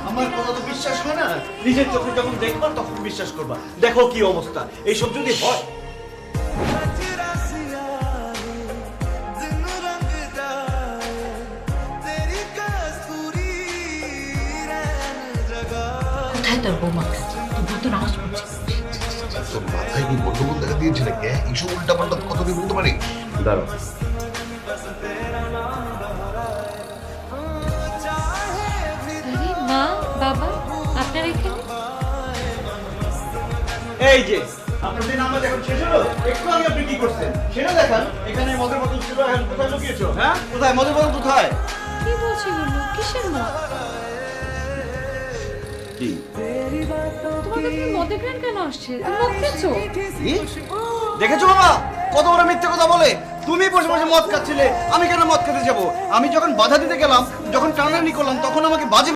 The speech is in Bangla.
আমার কথা তো বিশ্বাস হয় না, নিজের চোখে যখন দেখবা তখন বিশ্বাস করবা। দেখো কি অবস্থা, এইসব যদি হয়। কোথায় তোর বৌমা? তুই তো নামাজ পড়ছিস। তোর মাথায় কি গন্ডগোল দেখা দিয়েছে নাকি? এইসব উল্টা পাল্টা কথা তুই বলতে পারিস? দাঁড়াও, আরে মা, বাবা, আপনারা এখানে? এই যে আপনার যে নামাজ এখন শেষ হলো, একটু আগে আপনি কি করছেন সেটা দেখান। এখানে মদের বোতল ছিল, এখন কোথায় লুকিয়েছো? হ্যাঁ, কোথায় মদের বোতল কোথায়? কি বলছি বলো? কিসের মদ? কি তোমার কাছে মদের গ্রান কেন আসছে? তুমি মদ খেয়েছো? দেখেছো বাবা, কত বড় মিথ্যে কথা বলে। তুমি বসে বসে মদ খাচ্ছিলে, আমি কেন মদ খেতে যাব? আমি যখন বাধা দিতে গেলাম, যখন টানাটানি করলাম, তখন আমাকে বাজে